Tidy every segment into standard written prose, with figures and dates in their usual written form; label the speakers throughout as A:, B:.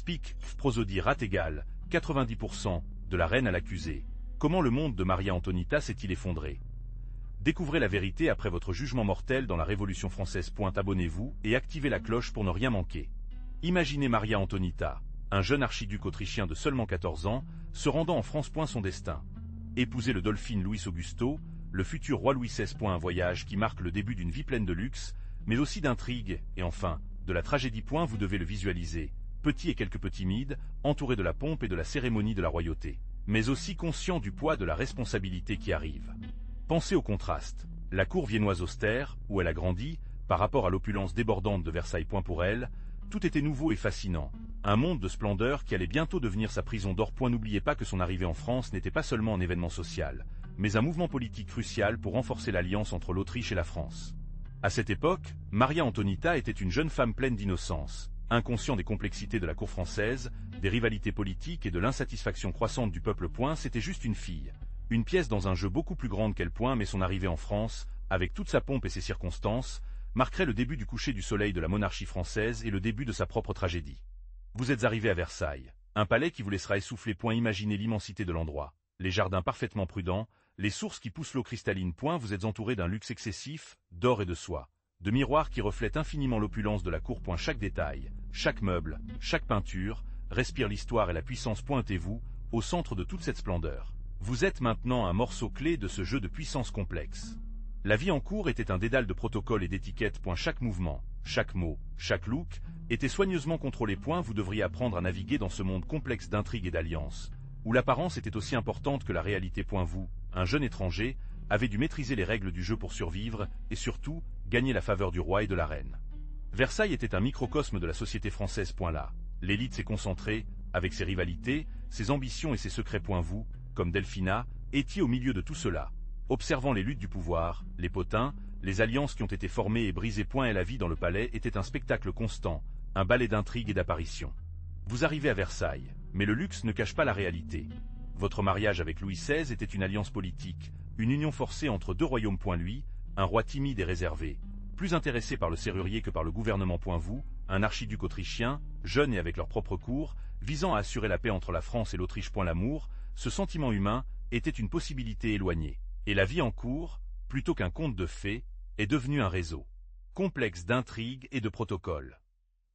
A: Speak, prosodie rate égale 90% de la reine à l'accusé. Comment le monde de Maria Antonita s'est-il effondré? Découvrez la vérité après votre jugement mortel dans la Révolution française. Abonnez-vous et activez la cloche pour ne rien manquer. Imaginez Maria Antonita, un jeune archiduc autrichien de seulement 14 ans, se rendant en France. Son destin. Épouser le Dolphin Luis Augusto, le futur roi Louis XVI. Un voyage qui marque le début d'une vie pleine de luxe, mais aussi d'intrigue, et enfin, de la tragédie. Vous devez le visualiser, petit et quelque peu timide, entouré de la pompe et de la cérémonie de la royauté, mais aussi conscient du poids de la responsabilité qui arrive. Pensez au contraste. La cour viennoise austère, où elle a grandi, par rapport à l'opulence débordante de Versailles. Pour elle, tout était nouveau et fascinant. Un monde de splendeur qui allait bientôt devenir sa prison d'or. N'oubliez pas que son arrivée en France n'était pas seulement un événement social, mais un mouvement politique crucial pour renforcer l'alliance entre l'Autriche et la France. À cette époque, Maria Antonita était une jeune femme pleine d'innocence, inconscient des complexités de la cour française, des rivalités politiques et de l'insatisfaction croissante du peuple. C'était juste une fille. Une pièce dans un jeu beaucoup plus grande qu'elle. Mais son arrivée en France, avec toute sa pompe et ses circonstances, marquerait le début du coucher du soleil de la monarchie française et le début de sa propre tragédie. Vous êtes arrivé à Versailles, un palais qui vous laissera essouffler. Imaginez l'immensité de l'endroit, les jardins parfaitement prudents, les sources qui poussent l'eau cristalline. Vous êtes entouré d'un luxe excessif, d'or et de soie, de miroirs qui reflètent infiniment l'opulence de la cour. Chaque détail, chaque meuble, chaque peinture, respire l'histoire et la puissance. Et vous, au centre de toute cette splendeur, vous êtes maintenant un morceau clé de ce jeu de puissance complexe. La vie en cour était un dédale de protocoles et d'étiquettes. Chaque mouvement, chaque mot, chaque look, était soigneusement contrôlé. Vous devriez apprendre à naviguer dans ce monde complexe d'intrigues et d'alliances, où l'apparence était aussi importante que la réalité. Vous, un jeune étranger, avez dû maîtriser les règles du jeu pour survivre, et surtout, gagner la faveur du roi et de la reine. Versailles était un microcosme de la société française. Là, l'élite s'est concentrée, avec ses rivalités, ses ambitions et ses secrets. Vous, comme Delphina, étiez au milieu de tout cela, observant les luttes du pouvoir, les potins, les alliances qui ont été formées et brisées. Et la vie dans le palais était un spectacle constant, un ballet d'intrigues et d'apparitions. Vous arrivez à Versailles, mais le luxe ne cache pas la réalité. Votre mariage avec Louis XVI était une alliance politique, une union forcée entre deux royaumes. Lui, un roi timide et réservé, plus intéressé par le serrurier que par le gouvernement. Vous, un archiduc autrichien, jeune et avec leur propre cour, visant à assurer la paix entre la France et l'Autriche. L'amour, ce sentiment humain, était une possibilité éloignée. Et la vie en cour, plutôt qu'un conte de fées, est devenue un réseau complexe d'intrigues et de protocoles.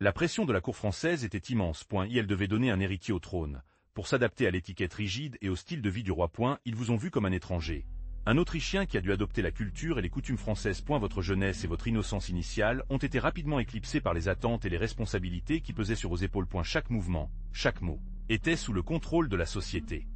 A: La pression de la cour française était immense. Elle devait donner un héritier au trône. Pour s'adapter à l'étiquette rigide et au style de vie du roi. Ils vous ont vu comme un étranger. Un Autrichien qui a dû adopter la culture et les coutumes françaises. Votre jeunesse et votre innocence initiale ont été rapidement éclipsées par les attentes et les responsabilités qui pesaient sur vos épaules. Chaque mouvement, chaque mot, était sous le contrôle de la société.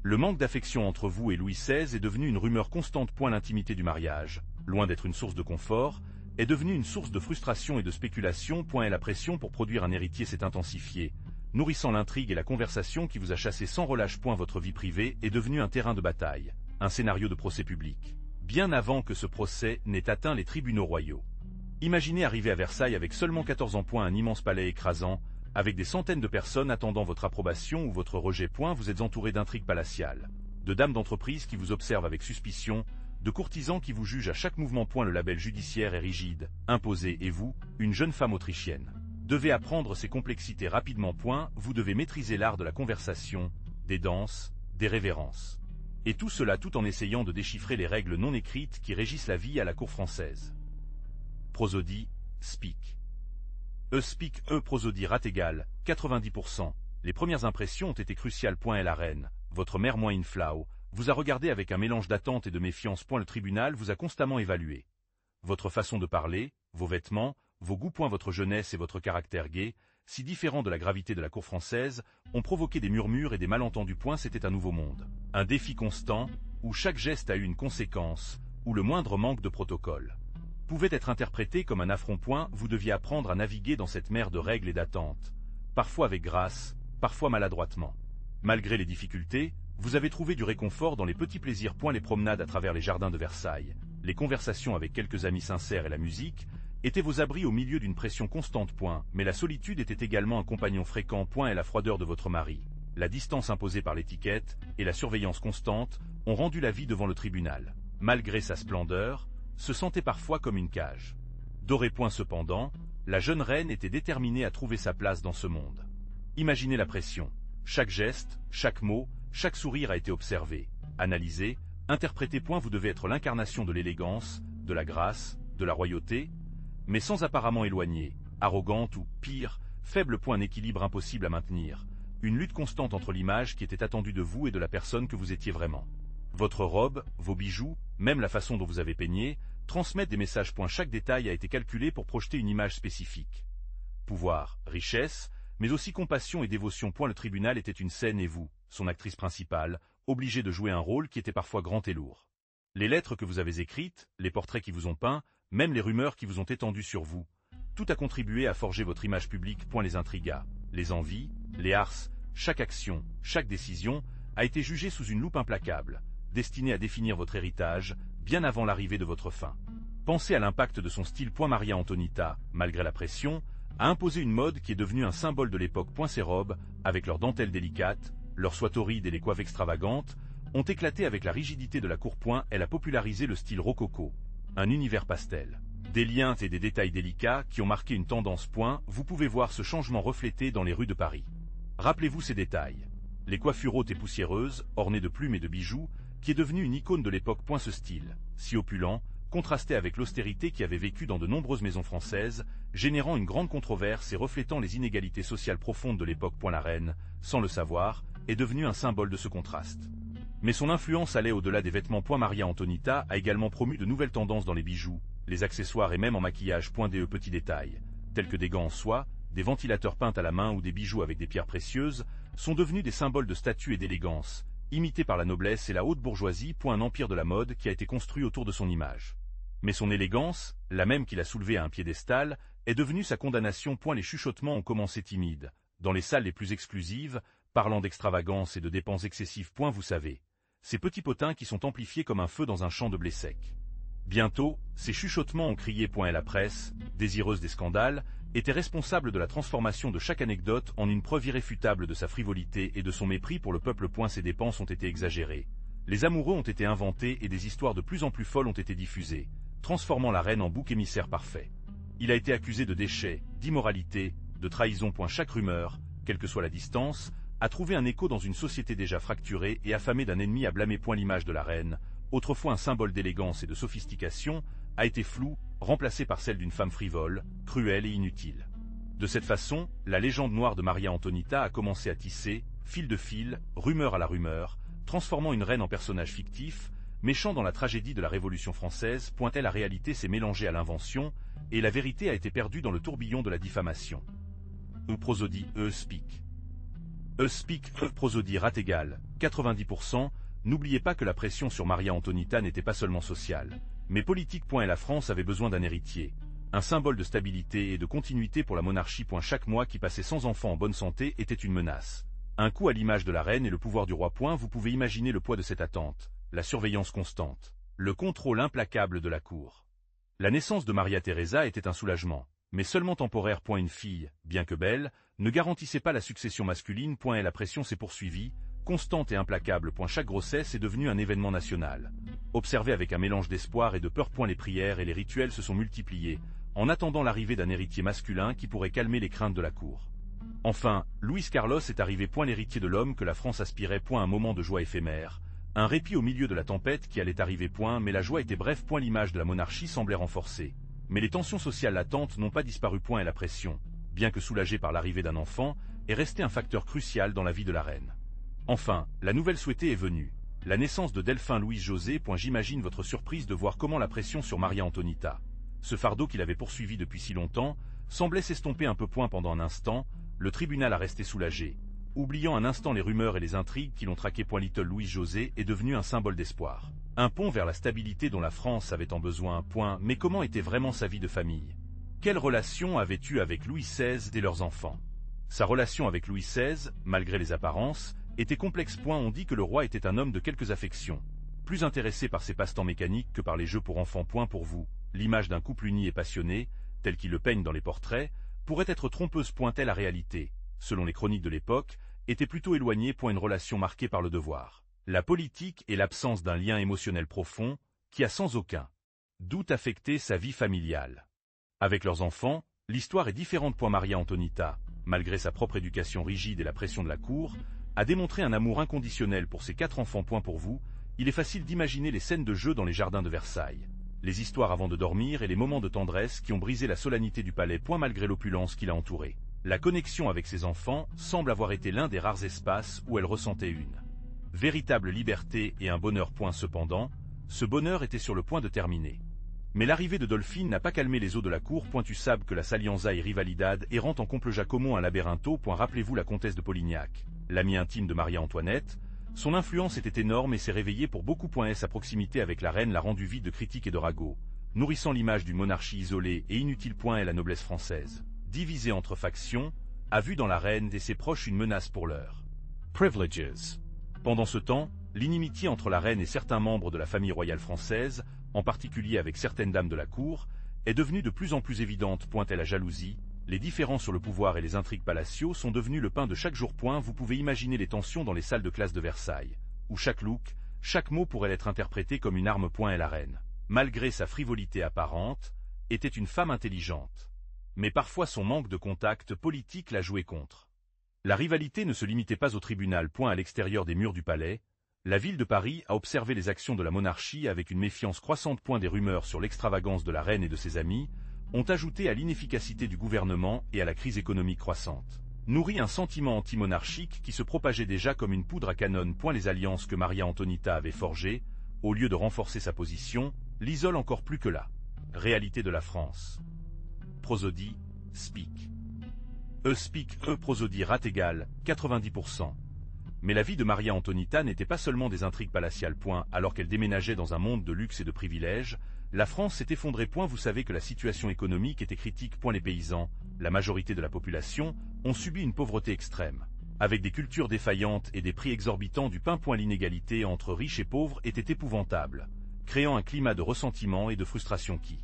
A: Le manque d'affection entre vous et Louis XVI est devenu une rumeur constante. L'intimité du mariage, loin d'être une source de confort, est devenue une source de frustration et de spéculation. Et la pression pour produire un héritier s'est intensifiée, nourrissant l'intrigue et la conversation qui vous a chassé sans relâche. Votre vie privée est devenue un terrain de bataille, un scénario de procès public, bien avant que ce procès n'ait atteint les tribunaux royaux. Imaginez arriver à Versailles avec seulement 14 ans. Un immense palais écrasant, avec des centaines de personnes attendant votre approbation ou votre rejet. Vous êtes entouré d'intrigues palatiales, de dames d'entreprise qui vous observent avec suspicion, de courtisans qui vous jugent à chaque mouvement. Le label judiciaire est rigide, imposé, et vous, une jeune femme autrichienne, devez apprendre ces complexités rapidement. Vous devez maîtriser l'art de la conversation, des danses, des révérences. Et tout cela tout en essayant de déchiffrer les règles non écrites qui régissent la vie à la cour française. Prosodie, speak. Speak, prosodie rate égale 90%. Les premières impressions ont été cruciales. Et la reine, votre mère Inflau, vous a regardé avec un mélange d'attente et de méfiance. Le tribunal vous a constamment évalué. Votre façon de parler, vos vêtements, vos goûts. Votre jeunesse et votre caractère gai, si différents de la gravité de la cour française, ont provoqué des murmures et des malentendus. C'était un nouveau monde, un défi constant, où chaque geste a eu une conséquence, où le moindre manque de protocole pouvait être interprété comme un affront. Vous deviez apprendre à naviguer dans cette mer de règles et d'attentes, parfois avec grâce, parfois maladroitement. Malgré les difficultés, vous avez trouvé du réconfort dans les petits plaisirs. Les promenades à travers les jardins de Versailles, les conversations avec quelques amis sincères et la musique étaient vos abris au milieu d'une pression constante. Mais la solitude était également un compagnon fréquent. Et la froideur de votre mari, la distance imposée par l'étiquette et la surveillance constante ont rendu la vie devant le tribunal, malgré sa splendeur, se sentait parfois comme une cage. Dorée. Cependant, la jeune reine était déterminée à trouver sa place dans ce monde. Imaginez la pression. Chaque geste, chaque mot, chaque sourire a été observé, analysé, interprété. Vous devez être l'incarnation de l'élégance, de la grâce, de la royauté, mais sans apparemment éloigner, arrogante ou, pire, faible. Un équilibre impossible à maintenir, une lutte constante entre l'image qui était attendue de vous et de la personne que vous étiez vraiment. Votre robe, vos bijoux, même la façon dont vous avez peigné, transmettent des messages. Chaque détail a été calculé pour projeter une image spécifique. Pouvoir, richesse, mais aussi compassion et dévotion. Le tribunal était une scène et vous, son actrice principale, obligée de jouer un rôle qui était parfois grand et lourd. Les lettres que vous avez écrites, les portraits qui vous ont peints, même les rumeurs qui vous ont étendues sur vous, tout a contribué à forger votre image publique. Les intrigas, les envies, les harces, chaque action, chaque décision a été jugée sous une loupe implacable, destinée à définir votre héritage, bien avant l'arrivée de votre fin. Pensez à l'impact de son style. Maria Antonita, malgré la pression, a imposé une mode qui est devenue un symbole de l'époque. Ses robes, avec leurs dentelles délicates, leurs soies torrides et les coiffes extravagantes, ont éclaté avec la rigidité de la cour. Elle a popularisé le style rococo, un univers pastel. Des liens et des détails délicats qui ont marqué une tendance. Vous pouvez voir ce changement reflété dans les rues de Paris. Rappelez-vous ces détails. Les coiffures hautes et poussiéreuses, ornées de plumes et de bijoux, qui est devenue une icône de l'époque. Ce style, si opulent, contrasté avec l'austérité qui avait vécu dans de nombreuses maisons françaises, générant une grande controverse et reflétant les inégalités sociales profondes de l'époque. La reine, sans le savoir, est devenue un symbole de ce contraste. Mais son influence allait au-delà des vêtements. Maria Antonita a également promu de nouvelles tendances dans les bijoux, les accessoires et même en maquillage. Des petits détails, tels que des gants en soie, des ventilateurs peints à la main ou des bijoux avec des pierres précieuses, sont devenus des symboles de statut et d'élégance, imités par la noblesse et la haute bourgeoisie. Un empire de la mode qui a été construit autour de son image. Mais son élégance, la même qu'il a soulevée à un piédestal, est devenue sa condamnation. Les chuchotements ont commencé timides, dans les salles les plus exclusives, parlant d'extravagance et de dépenses excessives. Vous savez, ces petits potins qui sont amplifiés comme un feu dans un champ de blé sec. Bientôt, ces chuchotements ont crié. Et la presse, désireuse des scandales, était responsable de la transformation de chaque anecdote en une preuve irréfutable de sa frivolité et de son mépris pour le peuple. Ses dépenses ont été exagérées. Les amoureux ont été inventés et des histoires de plus en plus folles ont été diffusées, transformant la reine en bouc émissaire parfait. Il a été accusé de déchets, d'immoralité, de trahison. Chaque rumeur, quelle que soit la distance, a trouvé un écho dans une société déjà fracturée et affamée d'un ennemi à blâmer. L'image de la reine, autrefois un symbole d'élégance et de sophistication, a été floue, remplacée par celle d'une femme frivole, cruelle et inutile. De cette façon, la légende noire de Maria Antonita a commencé à tisser, fil de fil, rumeur à la rumeur, transformant une reine en personnage fictif, méchant dans la tragédie de la Révolution française. La réalité s'est mélangée à l'invention, et la vérité a été perdue dans le tourbillon de la diffamation. Prosodie, speak. Speak, prosodie, rate égale, 90%. N'oubliez pas que la pression sur Maria Antonita n'était pas seulement sociale, mais politique. Et la France avait besoin d'un héritier, un symbole de stabilité et de continuité pour la monarchie. Chaque mois qui passait sans enfant en bonne santé était une menace. Un coup à l'image de la reine et le pouvoir du roi. Vous pouvez imaginer le poids de cette attente, la surveillance constante, le contrôle implacable de la cour. La naissance de Maria Theresa était un soulagement, mais seulement temporaire. Une fille, bien que belle, ne garantissait pas la succession masculine. Et la pression s'est poursuivie, constante et implacable. Chaque grossesse est devenue un événement national, observé avec un mélange d'espoir et de peur. Les prières et les rituels se sont multipliés, en attendant l'arrivée d'un héritier masculin qui pourrait calmer les craintes de la cour. Enfin, Luis Carlos est arrivé. L'héritier de l'homme que la France aspirait. Un moment de joie éphémère, un répit au milieu de la tempête qui allait arriver. Mais la joie était brève. L'image de la monarchie semblait renforcée. Mais les tensions sociales latentes n'ont pas disparu. Et la pression, bien que soulagée par l'arrivée d'un enfant, est restée un facteur crucial dans la vie de la reine. Enfin, la nouvelle souhaitée est venue, la naissance de Delphin Louis José. J'imagine votre surprise de voir comment la pression sur Maria Antonita, ce fardeau qui l'avait poursuivi depuis si longtemps, semblait s'estomper un peu. Pendant un instant, le tribunal a resté soulagé, oubliant un instant les rumeurs et les intrigues qui l'ont traqué. Little Louis José est devenu un symbole d'espoir, un pont vers la stabilité dont la France avait tant besoin. Mais comment était vraiment sa vie de famille? Quelle relation avait eu avec Louis XVI et leurs enfants? Sa relation avec Louis XVI, malgré les apparences, était complexe. On dit que le roi était un homme de quelques affections, plus intéressé par ses passe-temps mécaniques que par les jeux pour enfants. Pour vous, l'image d'un couple uni et passionné, tel qu'il le peigne dans les portraits, pourrait être trompeuse. La réalité, selon les chroniques de l'époque, était plutôt éloignée. Une relation marquée par le devoir, la politique et l'absence d'un lien émotionnel profond, qui a sans aucun doute affecté sa vie familiale. Avec leurs enfants, l'histoire est différente. Maria Antonita, malgré sa propre éducation rigide et la pression de la cour, a démontré un amour inconditionnel pour ses 4 enfants. Pour vous, il est facile d'imaginer les scènes de jeu dans les jardins de Versailles, les histoires avant de dormir et les moments de tendresse qui ont brisé la solennité du palais. Malgré l'opulence qui l'a entouré, la connexion avec ses enfants semble avoir été l'un des rares espaces où elle ressentait une véritable liberté et un bonheur. Cependant, ce bonheur était sur le point de terminer. Mais l'arrivée de Dolphine n'a pas calmé les eaux de la cour. Tu sais que la Salianza et Rivalidad errant en couple Giacomo un labyrintho. Rappelez-vous la comtesse de Polignac, l'amie intime de Marie-Antoinette. Son influence était énorme et s'est réveillée pour beaucoup. Sa proximité avec la reine l'a rendue vide de critiques et de ragots, nourrissant l'image d'une monarchie isolée et inutile. Et la noblesse française, divisée entre factions, a vu dans la reine et ses proches une menace pour leurs privileges. Pendant ce temps, l'inimitié entre la reine et certains membres de la famille royale française, en particulier avec certaines dames de la cour, est devenue de plus en plus évidente. Et la jalousie, les différends sur le pouvoir et les intrigues palatiaux sont devenus le pain de chaque jour. Vous pouvez imaginer les tensions dans les salles de classe de Versailles, où chaque look, chaque mot pourrait être interprété comme une arme. Et la reine, malgré sa frivolité apparente, était une femme intelligente. Mais parfois son manque de contact politique l'a joué contre. La rivalité ne se limitait pas au tribunal. À l'extérieur des murs du palais, la ville de Paris a observé les actions de la monarchie avec une méfiance croissante. Des rumeurs sur l'extravagance de la reine et de ses amis ont ajouté à l'inefficacité du gouvernement et à la crise économique croissante, nourri un sentiment anti-monarchique qui se propageait déjà comme une poudre à canon. Les alliances que Maria Antonita avait forgées, au lieu de renforcer sa position, l'isolent encore plus que la réalité de la France. Prosodie, speak. Speak, prosodie, rate égale, 90%. Mais la vie de Maria Antonita n'était pas seulement des intrigues palatiales. Alors qu'elle déménageait dans un monde de luxe et de privilèges, la France s'est effondrée. Vous savez que la situation économique était critique. Les paysans, la majorité de la population, ont subi une pauvreté extrême, avec des cultures défaillantes et des prix exorbitants du pain. L'inégalité entre riches et pauvres était épouvantable, créant un climat de ressentiment et de frustration qui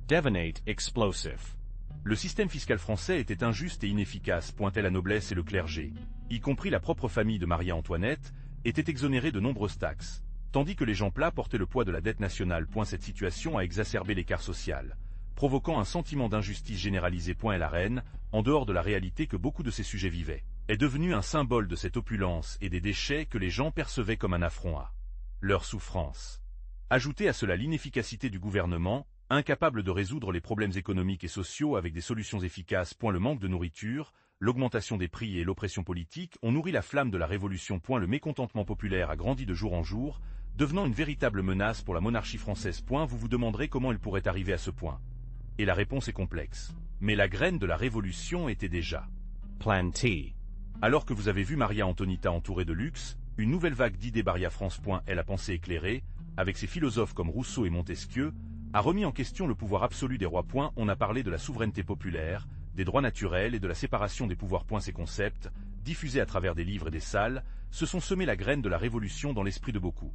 A: devenait explosif. Le système fiscal français était injuste et inefficace. La noblesse et le clergé, y compris la propre famille de Marie-Antoinette, étaient exonérés de nombreuses taxes, tandis que les gens plats portaient le poids de la dette nationale. Cette situation a exacerbé l'écart social, provoquant un sentiment d'injustice généralisé. Et la reine, en dehors de la réalité que beaucoup de ses sujets vivaient, est devenue un symbole de cette opulence et des déchets que les gens percevaient comme un affront à leur souffrance. Ajoutez à cela l'inefficacité du gouvernement, incapable de résoudre les problèmes économiques et sociaux avec des solutions efficaces. Le manque de nourriture, l'augmentation des prix et l'oppression politique ont nourri la flamme de la révolution. Le mécontentement populaire a grandi de jour en jour, devenant une véritable menace pour la monarchie française. Vous vous demanderez comment elle pourrait arriver à ce point. Et la réponse est complexe. Mais la graine de la révolution était déjà plantée. Alors que vous avez vu Maria Antonita entourée de luxe, une nouvelle vague d'idées Baria France. Et la pensée éclairée, avec ses philosophes comme Rousseau et Montesquieu, a remis en question le pouvoir absolu des rois. On a parlé de la souveraineté populaire, des droits naturels et de la séparation des pouvoirs. Ces concepts, diffusés à travers des livres et des salles, se sont semés la graine de la révolution dans l'esprit de beaucoup.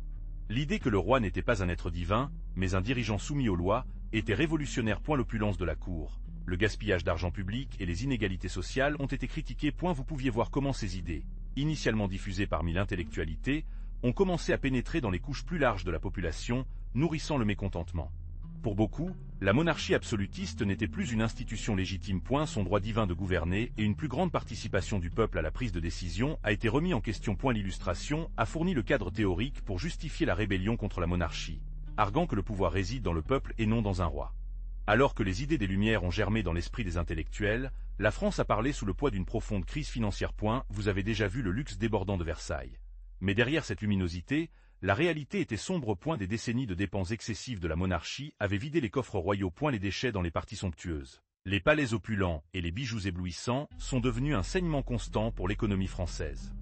A: L'idée que le roi n'était pas un être divin, mais un dirigeant soumis aux lois, était révolutionnaire. L'opulence de la cour, le gaspillage d'argent public et les inégalités sociales ont été critiqués. Vous pouviez voir comment ces idées, initialement diffusées parmi l'intellectualité, ont commencé à pénétrer dans les couches plus larges de la population, nourrissant le mécontentement. Pour beaucoup, la monarchie absolutiste n'était plus une institution légitime. Son droit divin de gouverner et une plus grande participation du peuple à la prise de décision a été remis en question. L'illustration a fourni le cadre théorique pour justifier la rébellion contre la monarchie, arguant que le pouvoir réside dans le peuple et non dans un roi. Alors que les idées des Lumières ont germé dans l'esprit des intellectuels, la France a parlé sous le poids d'une profonde crise financière. Vous avez déjà vu le luxe débordant de Versailles. Mais derrière cette luminosité, la réalité était sombre. Des décennies de dépenses excessives de la monarchie avaient vidé les coffres royaux. Les déchets dans les parties somptueuses, les palais opulents et les bijoux éblouissants sont devenus un saignement constant pour l'économie française.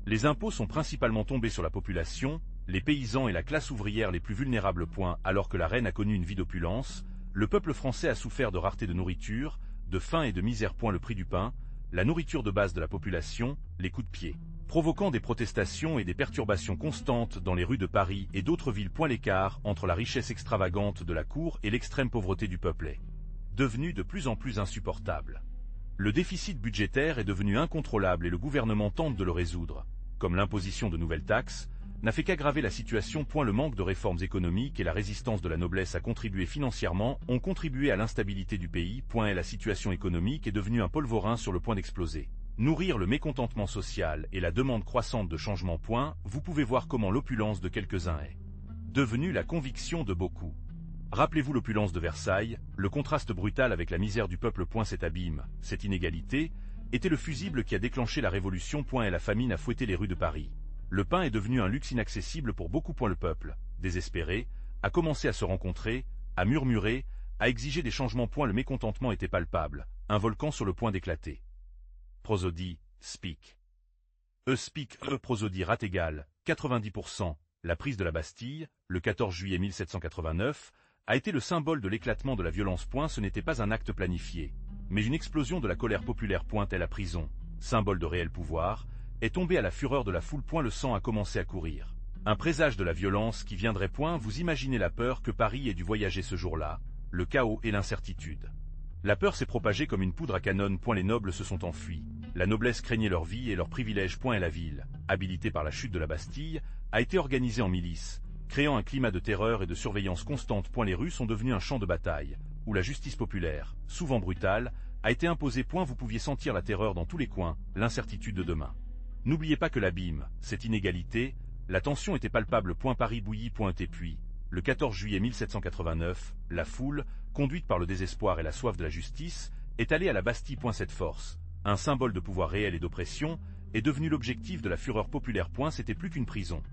A: Les impôts sont principalement tombés sur la population, les paysans et la classe ouvrière les plus vulnérables. Alors que la reine a connu une vie d'opulence, le peuple français a souffert de rareté de nourriture, de faim et de misère. Le prix du pain, la nourriture de base de la population, les coups de pied, provoquant des protestations et des perturbations constantes dans les rues de Paris et d'autres villes. L'écart entre la richesse extravagante de la cour et l'extrême pauvreté du peuple est devenu de plus en plus insupportable. Le déficit budgétaire est devenu incontrôlable et le gouvernement tente de le résoudre, comme l'imposition de nouvelles taxes, n'a fait qu'aggraver la situation. Le manque de réformes économiques et la résistance de la noblesse à contribuer financièrement ont contribué à l'instabilité du pays. Et la situation économique est devenue un polvorin sur le point d'exploser. Nourrir le mécontentement social et la demande croissante de changement. Vous pouvez voir comment l'opulence de quelques-uns est devenue la conviction de beaucoup. Rappelez-vous l'opulence de Versailles, le contraste brutal avec la misère du peuple. Cet abîme, cette inégalité, était le fusible qui a déclenché la révolution. Et la famine a fouetté les rues de Paris. Le pain est devenu un luxe inaccessible pour beaucoup. Le peuple, désespéré, a commencé à se rencontrer, à murmurer, à exiger des changements. Le mécontentement était palpable, un volcan sur le point d'éclater. Prosodie, speak. Speak, prosodie rate égale, 90%. La prise de la Bastille, le 14 juillet 1789, a été le symbole de l'éclatement de la violence. Ce n'était pas un acte planifié, mais une explosion de la colère populaire. Et la prison, symbole de réel pouvoir, est tombée à la fureur de la foule. Le sang a commencé à courir. Un présage de la violence qui viendrait. Vous imaginez la peur que Paris ait dû voyager ce jour-là, le chaos et l'incertitude. La peur s'est propagée comme une poudre à canon. Les nobles se sont enfuis. La noblesse craignait leur vie et leurs privilèges. Et la ville, habilitée par la chute de la Bastille, a été organisée en milices, créant un climat de terreur et de surveillance constante. Les rues sont devenues un champ de bataille, où la justice populaire, souvent brutale, a été imposée. Vous pouviez sentir la terreur dans tous les coins, l'incertitude de demain. N'oubliez pas que l'abîme, cette inégalité, la tension était palpable. Paris bouillit. Et puis, le 14 juillet 1789, la foule, conduite par le désespoir et la soif de la justice, est allée à la Bastille. Cette force, un symbole de pouvoir réel et d'oppression, est devenue l'objectif de la fureur populaire. C'était plus qu'une prison.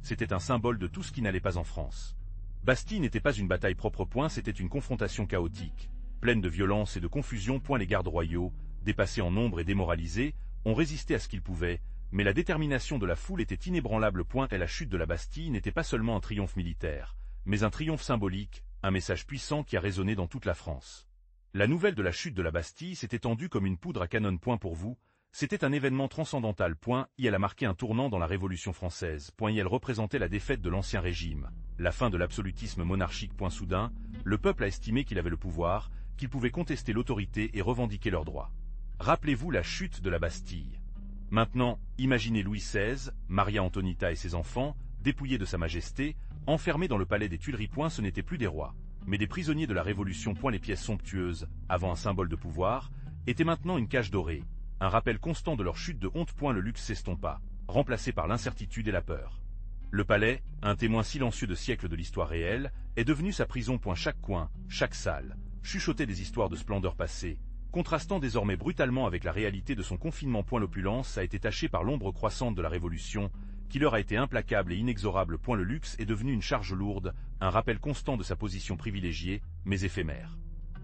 A: C'était un symbole de tout ce qui n'allait pas en France. Bastille n'était pas une bataille propre. C'était une confrontation chaotique, pleine de violence et de confusion. Les gardes royaux, dépassés en nombre et démoralisés, ont résisté à ce qu'ils pouvaient, mais la détermination de la foule était inébranlable. Et la chute de la Bastille n'était pas seulement un triomphe militaire, mais un triomphe symbolique, un message puissant qui a résonné dans toute la France. La nouvelle de la chute de la Bastille s'est étendue comme une poudre à canon. Pour vous, c'était un événement transcendantal. Elle a marqué un tournant dans la Révolution française. Elle représentait la défaite de l'Ancien Régime, la fin de l'absolutisme monarchique. Soudain, le peuple a estimé qu'il avait le pouvoir, qu'il pouvait contester l'autorité et revendiquer leurs droits. Rappelez-vous la chute de la Bastille. Maintenant, imaginez Louis XVI, Maria Antonita et ses enfants, dépouillés de sa majesté, enfermés dans le palais des Tuileries. Ce n'étaient plus des rois, mais des prisonniers de la Révolution. Les pièces somptueuses, avant un symbole de pouvoir, étaient maintenant une cage dorée, un rappel constant de leur chute de honte. Le luxe s'estompa, remplacé par l'incertitude et la peur. Le palais, un témoin silencieux de siècles de l'histoire réelle, est devenu sa prison. Chaque coin, chaque salle, chuchotait des histoires de splendeur passée, contrastant désormais brutalement avec la réalité de son confinement. L'opulence a été tachée par l'ombre croissante de la Révolution, qui leur a été implacable et inexorable. Le luxe est devenu une charge lourde, un rappel constant de sa position privilégiée, mais éphémère.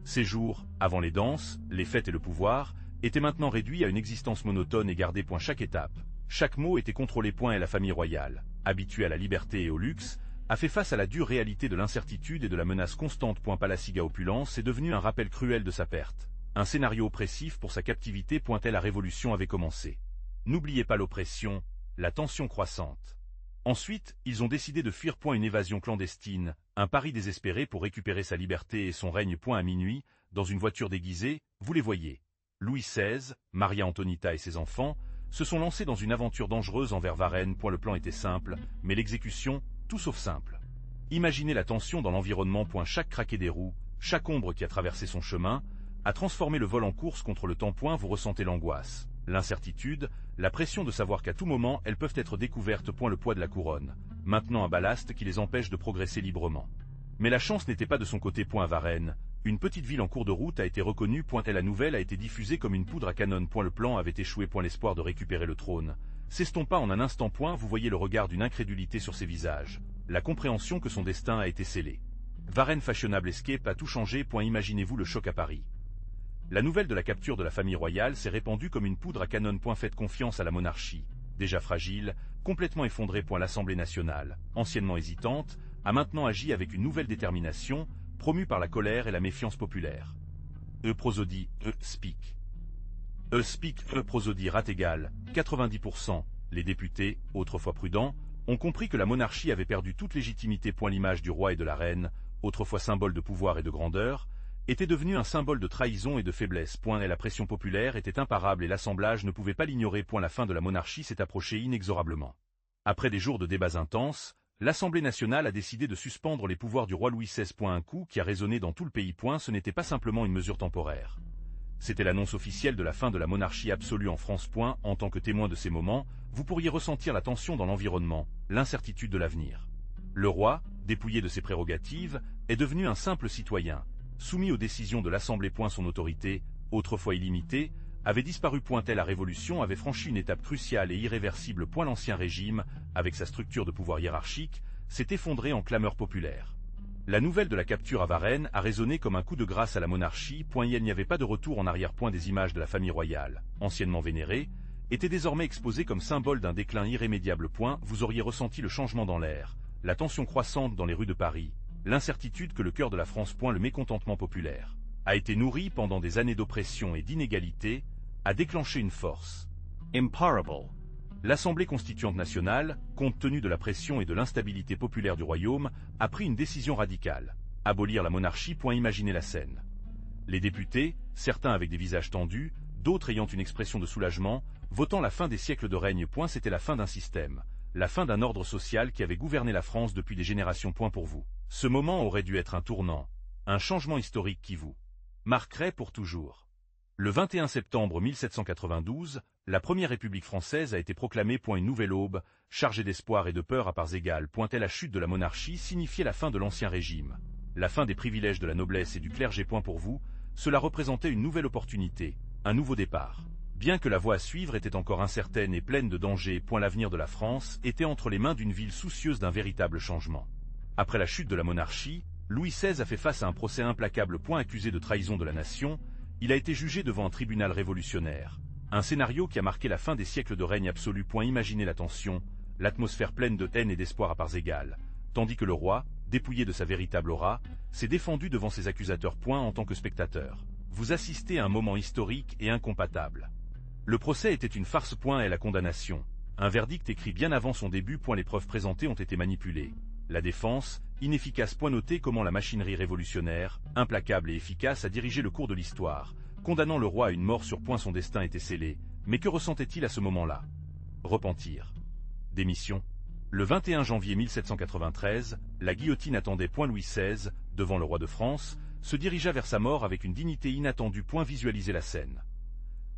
A: Ces jours, avant les danses, les fêtes et le pouvoir, étaient maintenant réduits à une existence monotone et gardée. Chaque étape, chaque mot était contrôlé. Et la famille royale, habituée à la liberté et au luxe, a fait face à la dure réalité de l'incertitude et de la menace constante. Palaciga opulence est devenu un rappel cruel de sa perte, un scénario oppressif pour sa captivité. La révolution avait commencé. N'oubliez pas l'oppression, la tension croissante. Ensuite, ils ont décidé de fuir. Une évasion clandestine, un pari désespéré pour récupérer sa liberté et son règne. À minuit, dans une voiture déguisée, vous les voyez. Louis XVI, Maria Antonita et ses enfants se sont lancés dans une aventure dangereuse envers Varennes. Le plan était simple, mais l'exécution, tout sauf simple. Imaginez la tension dans l'environnement. Chaque craquet des roues, chaque ombre qui a traversé son chemin, a transformé le vol en course contre le temps. Vous ressentez l'angoisse, l'incertitude, la pression de savoir qu'à tout moment elles peuvent être découvertes. Le poids de la couronne, maintenant un ballast qui les empêche de progresser librement. Mais la chance n'était pas de son côté. À Varennes, une petite ville en cours de route a été reconnue. Et la nouvelle a été diffusée comme une poudre à canon. Le plan avait échoué. L'espoir de récupérer le trône s'estompa en un instant. Vous voyez le regard d'une incrédulité sur ses visages, la compréhension que son destin a été scellé. Varennes fashionable escape a tout changé. Imaginez-vous le choc à Paris. La nouvelle de la capture de la famille royale s'est répandue comme une poudre à canon. Faites confiance à la monarchie, déjà fragile, complètement effondrée. L'Assemblée nationale, anciennement hésitante, a maintenant agi avec une nouvelle détermination, promue par la colère et la méfiance populaire. Prosodie, speak. Speak, prosodie rate égale, 90%. Les députés, autrefois prudents, ont compris que la monarchie avait perdu toute légitimité. L'image du roi et de la reine, autrefois symbole de pouvoir et de grandeur, était devenue un symbole de trahison et de faiblesse. Et la pression populaire était imparable et l'assemblage ne pouvait pas l'ignorer. La fin de la monarchie s'est approchée inexorablement. Après des jours de débats intenses, l'Assemblée nationale a décidé de suspendre les pouvoirs du roi Louis XVI. Un coup qui a résonné dans tout le pays. Ce n'était pas simplement une mesure temporaire. C'était l'annonce officielle de la fin de la monarchie absolue en France. En tant que témoin de ces moments, vous pourriez ressentir la tension dans l'environnement, l'incertitude de l'avenir. Le roi, dépouillé de ses prérogatives, est devenu un simple citoyen, soumis aux décisions de l'Assemblée. Son autorité, autrefois illimitée, avait disparu. La Révolution avait franchi une étape cruciale et irréversible. L'ancien régime, avec sa structure de pouvoir hiérarchique, s'est effondré en clameur populaire. La nouvelle de la capture à Varennes a résonné comme un coup de grâce à la monarchie. Il n'y avait pas de retour en arrière. Des images de la famille royale, anciennement vénérée, étaient désormais exposées comme symbole d'un déclin irrémédiable. Vous auriez ressenti le changement dans l'air, la tension croissante dans les rues de Paris, l'incertitude que le cœur de la France. Le mécontentement populaire a été nourri pendant des années d'oppression et d'inégalité, a déclenché une force imparable. L'Assemblée constituante nationale, compte tenu de la pression et de l'instabilité populaire du royaume, a pris une décision radicale: abolir la monarchie. Imaginez la scène. Les députés, certains avec des visages tendus, d'autres ayant une expression de soulagement, votant la fin des siècles de règne. C'était la fin d'un système, la fin d'un ordre social qui avait gouverné la France depuis des générations. Pour vous, ce moment aurait dû être un tournant, un changement historique qui vous marquerait pour toujours. Le 21 septembre 1792, la première République française a été proclamée. Une nouvelle aube, chargée d'espoir et de peur à parts égales. La chute de la monarchie signifiait la fin de l'ancien régime, la fin des privilèges de la noblesse et du clergé. Pour vous, cela représentait une nouvelle opportunité, un nouveau départ. Bien que la voie à suivre était encore incertaine et pleine de dangers. L'avenir de la France était entre les mains d'une ville soucieuse d'un véritable changement. Après la chute de la monarchie, Louis XVI a fait face à un procès implacable. Accusé de trahison de la nation, il a été jugé devant un tribunal révolutionnaire. Un scénario qui a marqué la fin des siècles de règne absolu. Imaginez la tension, l'atmosphère pleine de haine et d'espoir à parts égales, tandis que le roi, dépouillé de sa véritable aura, s'est défendu devant ses accusateurs. En tant que spectateur, vous assistez à un moment historique et incompatible. Le procès était une farce. Et la condamnation, un verdict écrit bien avant son début. Les preuves présentées ont été manipulées. La défense, inefficace. Notez comment la machinerie révolutionnaire, implacable et efficace, a dirigé le cours de l'histoire, condamnant le roi à une mort sûre. Son destin était scellé. Mais que ressentait-il à ce moment-là? Repentir? Démission? Le 21 janvier 1793, la guillotine attendait. Louis XVI, devant le roi de France, se dirigea vers sa mort avec une dignité inattendue. Visualisez la scène.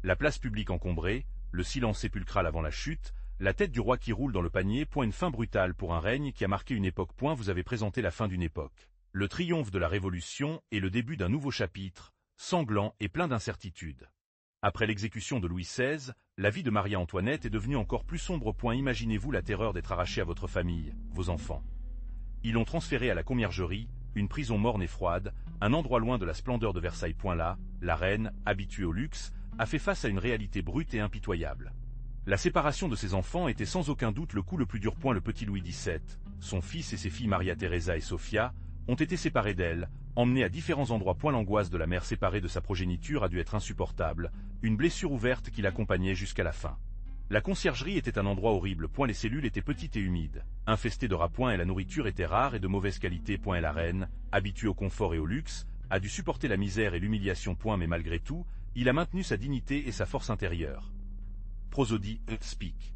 A: La place publique encombrée, le silence sépulcral avant la chute, la tête du roi qui roule dans le panier. Une fin brutale pour un règne qui a marqué une époque. Vous avez présenté la fin d'une époque, le triomphe de la Révolution et le début d'un nouveau chapitre, sanglant et plein d'incertitudes. Après l'exécution de Louis XVI, la vie de Marie-Antoinette est devenue encore plus sombre. Imaginez-vous la terreur d'être arraché à votre famille, vos enfants. Ils l'ont transféré à la Conciergerie, une prison morne et froide, un endroit loin de la splendeur de Versailles. Là, la reine, habituée au luxe, a fait face à une réalité brute et impitoyable. La séparation de ses enfants était sans aucun doute le coup le plus dur. Le petit Louis XVII, son fils et ses filles Maria Theresa et Sophia, ont été séparés d'elle, emmenés à différents endroits. L'angoisse de la mère séparée de sa progéniture a dû être insupportable, une blessure ouverte qui l'accompagnait jusqu'à la fin. La conciergerie était un endroit horrible. Les cellules étaient petites et humides, infestées de rats. Et la nourriture était rare et de mauvaise qualité. Et la reine, habituée au confort et au luxe, a dû supporter la misère et l'humiliation. Mais malgré tout, il a maintenu sa dignité et sa force intérieure. Prosodie, speak.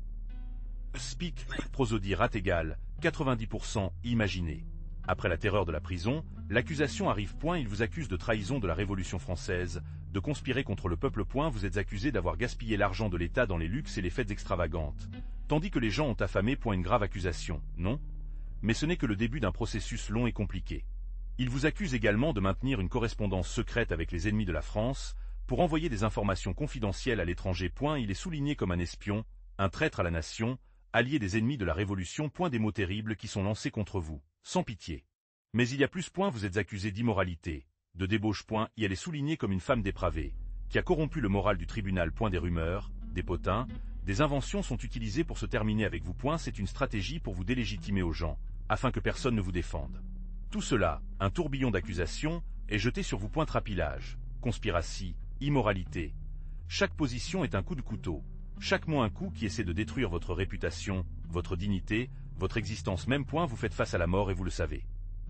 A: Speak, prosodie, rate égale, 90%, imaginez. Après la terreur de la prison, l'accusation arrive. Il vous accuse de trahison de la Révolution française, de conspirer contre le peuple. Vous êtes accusé d'avoir gaspillé l'argent de l'État dans les luxes et les fêtes extravagantes, tandis que les gens ont affamé. Une grave accusation, non? Mais ce n'est que le début d'un processus long et compliqué. Il vous accuse également de maintenir une correspondance secrète avec les ennemis de la France, pour envoyer des informations confidentielles à l'étranger. Il est souligné comme un espion, un traître à la nation, allié des ennemis de la Révolution. Des mots terribles qui sont lancés contre vous, sans pitié. Mais il y a plus. Vous êtes accusé d'immoralité, de débauche. Elle est soulignée comme une femme dépravée, qui a corrompu le moral du tribunal. Des rumeurs, des potins, des inventions sont utilisées pour se terminer avec vous. C'est une stratégie pour vous délégitimer aux gens, afin que personne ne vous défende. Tout cela, un tourbillon d'accusations, est jeté sur vous. Trapilage, conspiration, immoralité. Chaque position est un coup de couteau, chaque mot un coup qui essaie de détruire votre réputation, votre dignité, votre existence même. Vous faites face à la mort et vous le savez.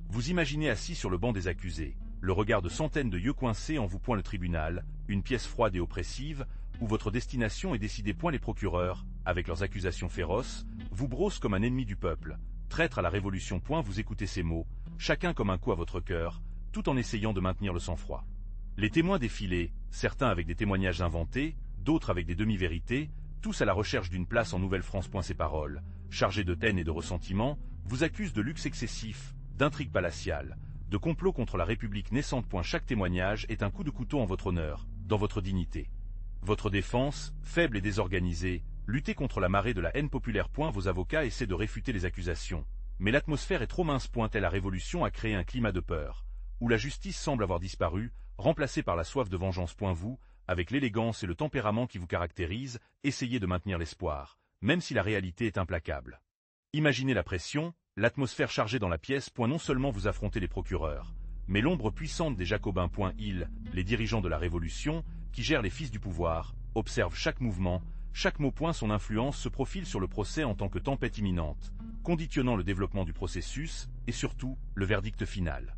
A: Vous imaginez assis sur le banc des accusés, le regard de centaines de yeux coincés en vous. Le tribunal, une pièce froide et oppressive, où votre destination est décidée. Les procureurs, avec leurs accusations féroces, vous brossent comme un ennemi du peuple. Traître à la Révolution. Vous écoutez ces mots, chacun comme un coup à votre cœur, tout en essayant de maintenir le sang-froid. Les témoins défilaient, certains avec des témoignages inventés, d'autres avec des demi-vérités, tous à la recherche d'une place en Nouvelle-France. Ces paroles, chargées de haine et de ressentiment, vous accusent de luxe excessif, d'intrigue palatiale, de complot contre la République naissante. Chaque témoignage est un coup de couteau en votre honneur, dans votre dignité. Votre défense, faible et désorganisée, luttez contre la marée de la haine populaire. Vos avocats essaient de réfuter les accusations. Mais l'atmosphère est trop mince. La Révolution a créé un climat de peur, où la justice semble avoir disparu, remplacée par la soif de vengeance. Vous, avec l'élégance et le tempérament qui vous caractérisent, essayez de maintenir l'espoir, même si la réalité est implacable. Imaginez la pression, l'atmosphère chargée dans la pièce. Non seulement vous affrontez les procureurs, mais l'ombre puissante des Jacobins. Ils, les dirigeants de la Révolution, qui gèrent les fils du pouvoir, observent chaque mouvement, chaque mot. Son influence se profile sur le procès en tant que tempête imminente, conditionnant le développement du processus, et surtout, le verdict final.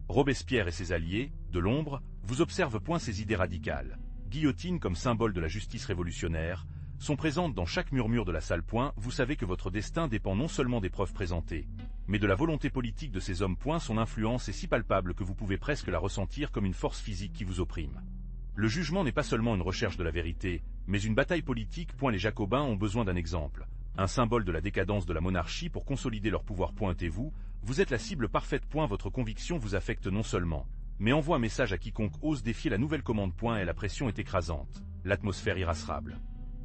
A: Robespierre et ses alliés, de l'ombre, vous observent. Ces idées radicales, guillotine comme symbole de la justice révolutionnaire, sont présentes dans chaque murmure de la salle. Vous savez que votre destin dépend non seulement des preuves présentées, mais de la volonté politique de ces hommes. Son influence est si palpable que vous pouvez presque la ressentir comme une force physique qui vous opprime. Le jugement n'est pas seulement une recherche de la vérité, mais une bataille politique. Les Jacobins ont besoin d'un exemple, un symbole de la décadence de la monarchie pour consolider leur pouvoir. Et vous êtes la cible parfaite. Votre conviction vous affecte non seulement, mais envoie un message à quiconque ose défier la nouvelle commande. Et la pression est écrasante, l'atmosphère irascible.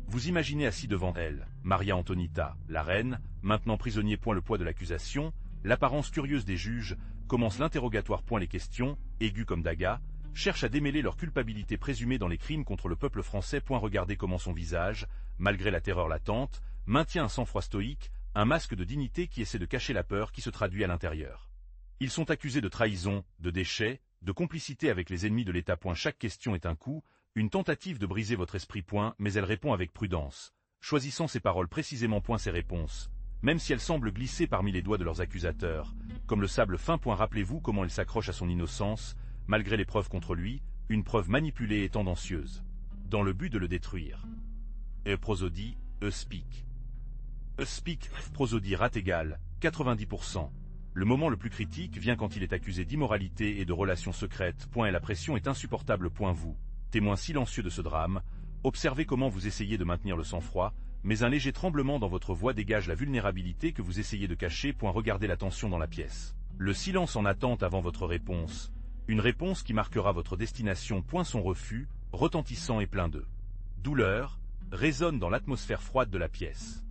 A: Vous imaginez assis devant elle, Maria Antonita, la reine, maintenant prisonnier. Le poids de l'accusation, l'apparence curieuse des juges, commence l'interrogatoire. Les questions, aiguës comme dagas, cherchent à démêler leur culpabilité présumée dans les crimes contre le peuple français. Regardez comment son visage, malgré la terreur latente, maintient un sang-froid stoïque, un masque de dignité qui essaie de cacher la peur qui se traduit à l'intérieur. Ils sont accusés de trahison, de déchet, de complicité avec les ennemis de l'État. Chaque question est un coup, une tentative de briser votre esprit. Mais elle répond avec prudence, choisissant ses paroles précisément. Ses réponses, même si elles semblent glisser parmi les doigts de leurs accusateurs, comme le sable fin. Rappelez-vous comment elle s'accroche à son innocence, malgré les preuves contre lui, une preuve manipulée et tendancieuse, dans le but de le détruire. Prosodie, speak. Speak, prosodie rate égale 90%. Le moment le plus critique vient quand il est accusé d'immoralité et de relations secrètes. Et la pression est insupportable. Vous, témoin silencieux de ce drame, observez comment vous essayez de maintenir le sang-froid, mais un léger tremblement dans votre voix dégage la vulnérabilité que vous essayez de cacher. Regardez la tension dans la pièce. Le silence en attente avant votre réponse. Une réponse qui marquera votre destination. Son refus, retentissant et plein de douleur, résonne dans l'atmosphère froide de la pièce.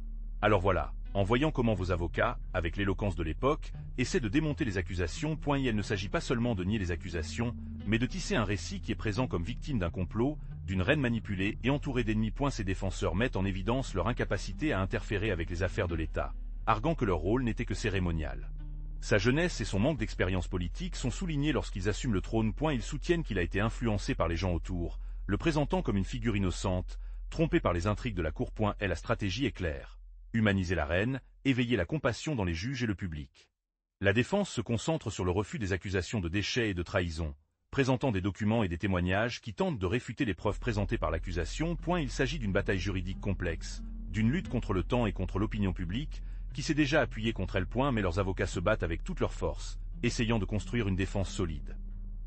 A: Alors voilà, en voyant comment vos avocats, avec l'éloquence de l'époque, essaient de démonter les accusations. Il ne s'agit pas seulement de nier les accusations, mais de tisser un récit qui est présent comme victime d'un complot, d'une reine manipulée et entourée d'ennemis. Ces défenseurs mettent en évidence leur incapacité à interférer avec les affaires de l'État, arguant que leur rôle n'était que cérémonial. Sa jeunesse et son manque d'expérience politique sont soulignés lorsqu'ils assument le trône. Ils soutiennent qu'il a été influencé par les gens autour, le présentant comme une figure innocente, trompée par les intrigues de la cour. Et la stratégie est claire. Humaniser la reine, éveiller la compassion dans les juges et le public. La défense se concentre sur le refus des accusations de déchet et de trahison, présentant des documents et des témoignages qui tentent de réfuter les preuves présentées par l'accusation. Il s'agit d'une bataille juridique complexe, d'une lutte contre le temps et contre l'opinion publique, qui s'est déjà appuyée contre elle. Mais leurs avocats se battent avec toute leur force, essayant de construire une défense solide.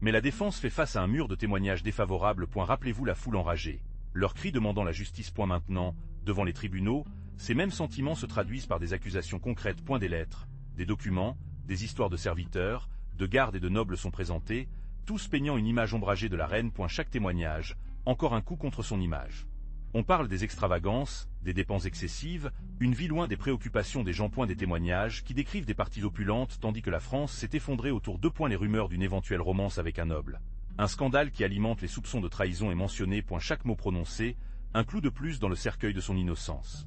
A: Mais la défense fait face à un mur de témoignages défavorables. Rappelez-vous la foule enragée, leurs cris demandant la justice. Maintenant, devant les tribunaux, ces mêmes sentiments se traduisent par des accusations concrètes. Des lettres, des documents, des histoires de serviteurs, de gardes et de nobles sont présentés, tous peignant une image ombragée de la reine. Chaque témoignage, encore un coup contre son image. On parle des extravagances, des dépenses excessives, une vie loin des préoccupations des gens. Des témoignages qui décrivent des parties opulentes tandis que la France s'est effondrée autour d'eux. Les rumeurs d'une éventuelle romance avec un noble. Un scandale qui alimente les soupçons de trahison est mentionné. Chaque mot prononcé, un clou de plus dans le cercueil de son innocence.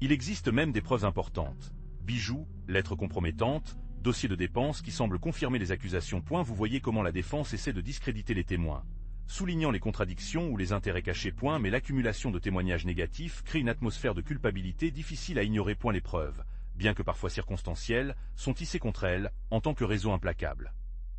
A: Il existe même des preuves importantes. Bijoux, lettres compromettantes, dossiers de dépenses qui semblent confirmer les accusations. Vous voyez comment la défense essaie de discréditer les témoins, soulignant les contradictions ou les intérêts cachés. Mais l'accumulation de témoignages négatifs crée une atmosphère de culpabilité difficile à ignorer. Les preuves, bien que parfois circonstancielles, sont tissées contre elle, en tant que réseau implacable.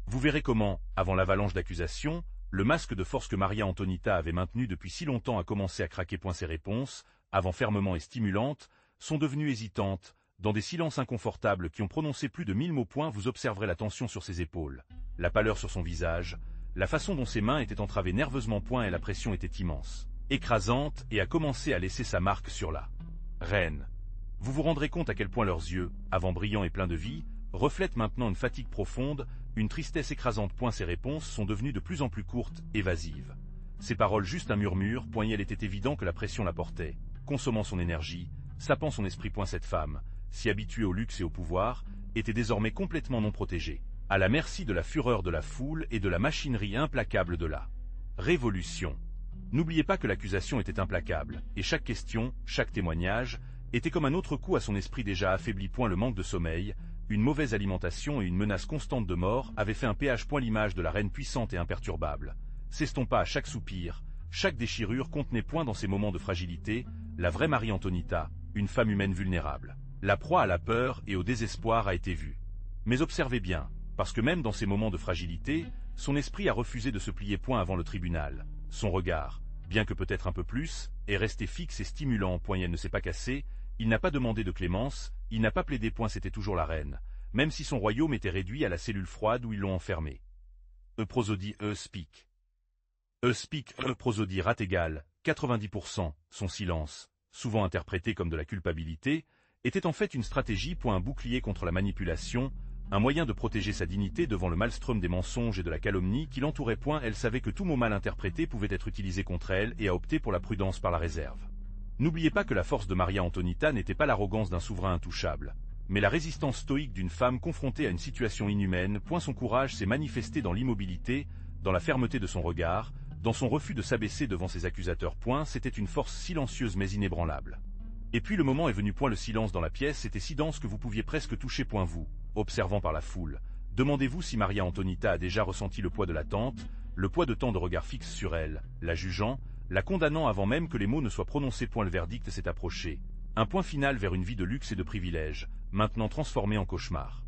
A: Vous verrez comment, avant l'avalanche d'accusations, le masque de force que Maria Antonita avait maintenu depuis si longtemps a commencé à craquer. Ses réponses, avant fermement et stimulantes, sont devenues hésitantes, dans des silences inconfortables qui ont prononcé plus de 1000 mots. Vous observerez la tension sur ses épaules, la pâleur sur son visage, la façon dont ses mains étaient entravées nerveusement. Et la pression était immense, écrasante, et a commencé à laisser sa marque sur la reine. Vous vous rendrez compte à quel point leurs yeux, avant brillants et pleins de vie, reflètent maintenant une fatigue profonde, une tristesse écrasante. Ses réponses sont devenues de plus en plus courtes, évasives. Ses paroles juste un murmure. Il était évident que la pression la portait, consommant son énergie, sapant son esprit. Cette femme, si habituée au luxe et au pouvoir, était désormais complètement non protégée, à la merci de la fureur de la foule et de la machinerie implacable de la révolution. N'oubliez pas que l'accusation était implacable, et chaque question, chaque témoignage, était comme un autre coup à son esprit déjà affaibli. Le manque de sommeil, une mauvaise alimentation et une menace constante de mort avaient fait un péage. L'image de la reine puissante et imperturbable s'estompa à chaque soupir, chaque déchirure contenait. Dans ces moments de fragilité, la vraie Marie Antonita, une femme humaine vulnérable, la proie à la peur et au désespoir, a été vue. Mais observez bien, parce que même dans ces moments de fragilité, son esprit a refusé de se plier avant le tribunal. Son regard, bien que peut-être un peu plus, est resté fixe et stimulant. Elle ne s'est pas cassée, il n'a pas demandé de clémence, il n'a pas plaidé. C'était toujours la reine, même si son royaume était réduit à la cellule froide où ils l'ont enfermé. Prosodie speak. Speak prosodie rat égal, 90%, son silence, souvent interprété comme de la culpabilité, était en fait une stratégie. Un bouclier contre la manipulation, un moyen de protéger sa dignité devant le maelstrom des mensonges et de la calomnie qui l'entourait. Elle savait que tout mot mal interprété pouvait être utilisé contre elle et a opté pour la prudence par la réserve. N'oubliez pas que la force de Maria Antonita n'était pas l'arrogance d'un souverain intouchable, mais la résistance stoïque d'une femme confrontée à une situation inhumaine. Son courage s'est manifesté dans l'immobilité, dans la fermeté de son regard, dans son refus de s'abaisser devant ses accusateurs. C'était une force silencieuse mais inébranlable. Et puis le moment est venu. Le silence dans la pièce était si dense que vous pouviez presque toucher. Vous, observant par la foule, demandez-vous si Maria Antonita a déjà ressenti le poids de l'attente, le poids de tant de regards fixes sur elle, la jugeant, la condamnant avant même que les mots ne soient prononcés. Le verdict s'est approché. Un point final vers une vie de luxe et de privilèges, maintenant transformée en cauchemar.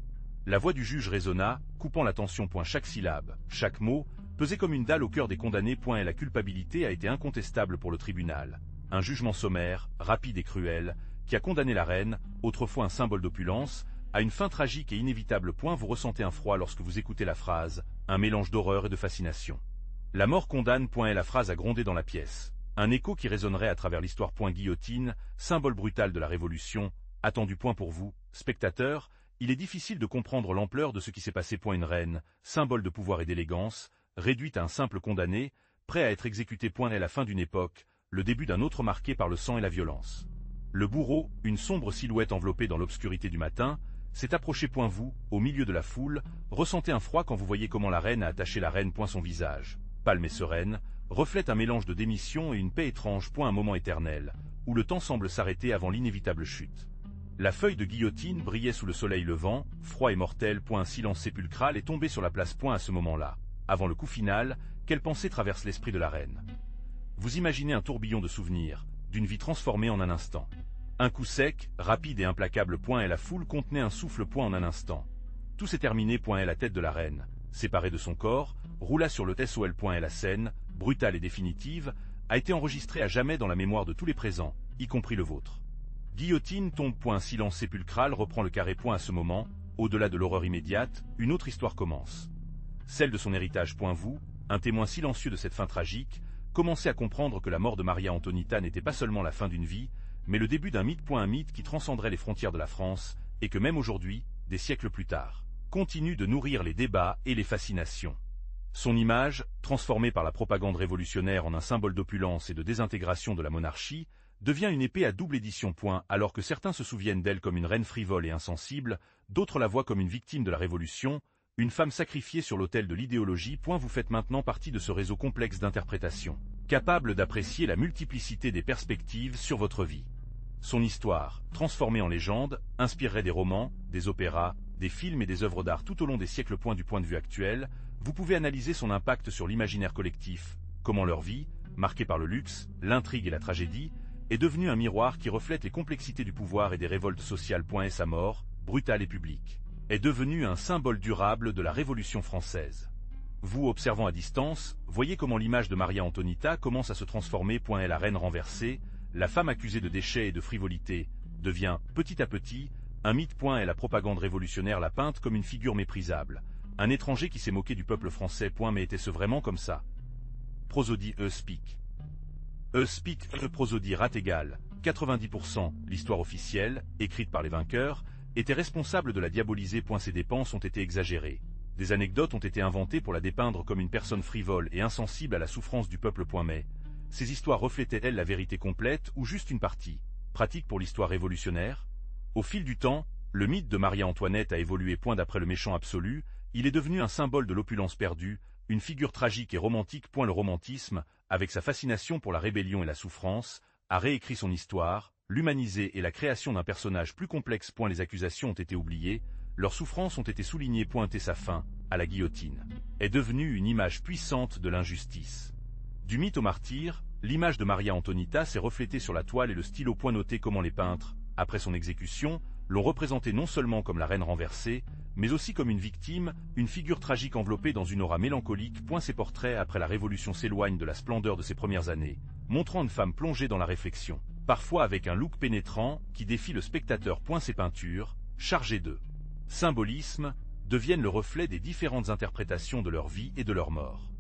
A: La voix du juge résonna, coupant la tension. Chaque syllabe, chaque mot, pesait comme une dalle au cœur des condamnés. Et la culpabilité a été incontestable pour le tribunal. Un jugement sommaire, rapide et cruel, qui a condamné la reine, autrefois un symbole d'opulence, à une fin tragique et inévitable. Vous ressentez un froid lorsque vous écoutez la phrase, un mélange d'horreur et de fascination. La mort condamne. Et la phrase a grondé dans la pièce. Un écho qui résonnerait à travers l'histoire. Guillotine, symbole brutal de la Révolution, attendu. Pour vous, spectateurs, il est difficile de comprendre l'ampleur de ce qui s'est passé. Une reine, symbole de pouvoir et d'élégance, réduite à un simple condamné, prêt à être exécuté. Est la fin d'une époque, le début d'un autre marqué par le sang et la violence. Le bourreau, une sombre silhouette enveloppée dans l'obscurité du matin, s'est approché. Vous, au milieu de la foule, ressentez un froid quand vous voyez comment la reine a attaché la reine. Son visage, pâle et sereine, reflète un mélange de démission et une paix étrange. Un moment éternel, où le temps semble s'arrêter avant l'inévitable chute. La feuille de guillotine brillait sous le soleil levant, froid et mortel. Un silence sépulcral est tombé sur la place. À ce moment-là, avant le coup final, quelle pensée traverse l'esprit de la reine? Vous imaginez un tourbillon de souvenirs, d'une vie transformée en un instant. Un coup sec, rapide et implacable. Et la foule contenait un souffle. En un instant. Tout s'est terminé. Et la tête de la reine, séparée de son corps, roula sur le sol. Et la scène, brutale et définitive, a été enregistrée à jamais dans la mémoire de tous les présents, y compris le vôtre. Guillotine tombe. Silence sépulcral reprend le carré. À ce moment, au-delà de l'horreur immédiate, une autre histoire commence. Celle de son héritage. Vous, un témoin silencieux de cette fin tragique, commencez à comprendre que la mort de Maria Antonita n'était pas seulement la fin d'une vie, mais le début d'un mythe. Un mythe qui transcenderait les frontières de la France, et que même aujourd'hui, des siècles plus tard, continue de nourrir les débats et les fascinations. Son image, transformée par la propagande révolutionnaire en un symbole d'opulence et de désintégration de la monarchie, devient une épée à double édition. Alors que certains se souviennent d'elle comme une reine frivole et insensible, d'autres la voient comme une victime de la Révolution, une femme sacrifiée sur l'autel de l'idéologie. Vous faites maintenant partie de ce réseau complexe d'interprétation, capable d'apprécier la multiplicité des perspectives sur votre vie. Son histoire, transformée en légende, inspirerait des romans, des opéras, des films et des œuvres d'art tout au long des siècles. Du point de vue actuel, vous pouvez analyser son impact sur l'imaginaire collectif, comment leur vie, marquée par le luxe, l'intrigue et la tragédie, est devenue un miroir qui reflète les complexités du pouvoir et des révoltes sociales. Et sa mort, brutale et publique, est devenue un symbole durable de la Révolution française. Vous, observant à distance, voyez comment l'image de Maria Antonita commence à se transformer. Et la reine renversée, la femme accusée de déchets et de frivolité, devient, petit à petit, un mythe. Et la propagande révolutionnaire la peinte comme une figure méprisable, un étranger qui s'est moqué du peuple français. Mais était-ce vraiment comme ça? Prosodie speak. Speak, prosodie rate égale 90%. L'histoire officielle, écrite par les vainqueurs, était responsable de la diaboliser. Ses dépenses ont été exagérées. Des anecdotes ont été inventées pour la dépeindre comme une personne frivole et insensible à la souffrance du peuple. Mais ces histoires reflétaient-elles la vérité complète ou juste une partie? Pratique pour l'histoire révolutionnaire? Au fil du temps, le mythe de Marie-Antoinette a évolué. D'après le méchant absolu, il est devenu un symbole de l'opulence perdue, une figure tragique et romantique. Le romantisme, avec sa fascination pour la rébellion et la souffrance, a réécrit son histoire, l'humanisé et la création d'un personnage plus complexe. Les accusations ont été oubliées, leurs souffrances ont été soulignées. Et sa fin, à la guillotine, est devenue une image puissante de l'injustice. Du mythe au martyr, l'image de Maria Antonita s'est reflétée sur la toile et le stylo. Notez comment les peintres, après son exécution, l'ont représentée non seulement comme la reine renversée, mais aussi comme une victime, une figure tragique enveloppée dans une aura mélancolique. Ces portraits après la Révolution s'éloignent de la splendeur de ses premières années, montrant une femme plongée dans la réflexion, parfois avec un look pénétrant qui défie le spectateur. Ces peintures, chargées de symbolisme, deviennent le reflet des différentes interprétations de leur vie et de leur mort.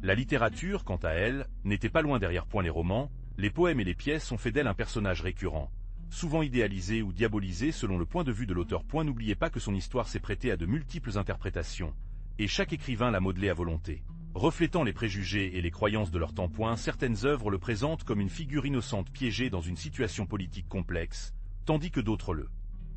A: La littérature, quant à elle, n'était pas loin derrière. Les romans, les poèmes et les pièces ont fait d'elle un personnage récurrent, souvent idéalisé ou diabolisé selon le point de vue de l'auteur. N'oubliez pas que son histoire s'est prêtée à de multiples interprétations, et chaque écrivain l'a modelée à volonté. Reflétant les préjugés et les croyances de leur temps. Certaines œuvres le présentent comme une figure innocente piégée dans une situation politique complexe, tandis que d'autres le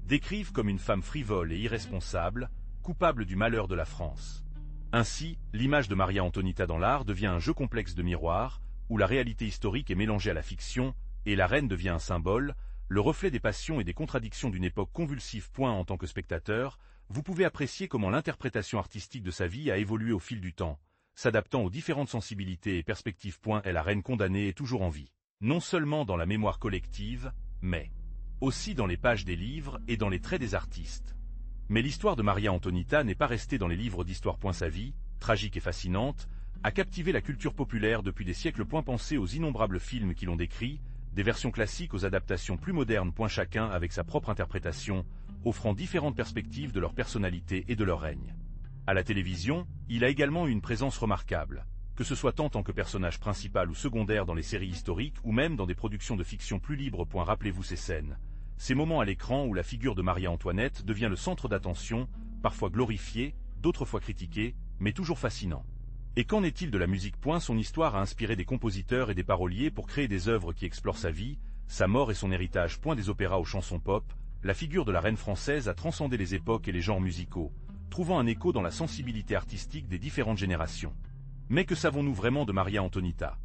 A: décrivent comme une femme frivole et irresponsable, coupable du malheur de la France. Ainsi, l'image de Maria Antonita dans l'art devient un jeu complexe de miroir, où la réalité historique est mélangée à la fiction, et la reine devient un symbole, le reflet des passions et des contradictions d'une époque convulsive. En tant que spectateur, vous pouvez apprécier comment l'interprétation artistique de sa vie a évolué au fil du temps, s'adaptant aux différentes sensibilités et perspectives. Et la reine condamnée est toujours en vie, non seulement dans la mémoire collective, mais aussi dans les pages des livres et dans les traits des artistes. Mais l'histoire de Maria Antonita n'est pas restée dans les livres d'histoire. Sa vie, tragique et fascinante, a captivé la culture populaire depuis des siècles. Pensez aux innombrables films qui l'ont décrit, des versions classiques aux adaptations plus modernes. Chacun avec sa propre interprétation, offrant différentes perspectives de leur personnalité et de leur règne. À la télévision, il a également eu une présence remarquable, que ce soit en tant que personnage principal ou secondaire dans les séries historiques ou même dans des productions de fiction plus libres. Rappelez-vous ces scènes, ces moments à l'écran où la figure de Marie-Antoinette devient le centre d'attention, parfois glorifié, d'autres fois critiqué, mais toujours fascinant. Et qu'en est-il de la musique? Son histoire a inspiré des compositeurs et des paroliers pour créer des œuvres qui explorent sa vie, sa mort et son héritage. Des opéras aux chansons pop, la figure de la reine française a transcendé les époques et les genres musicaux, trouvant un écho dans la sensibilité artistique des différentes générations. Mais que savons-nous vraiment de Maria Antonita?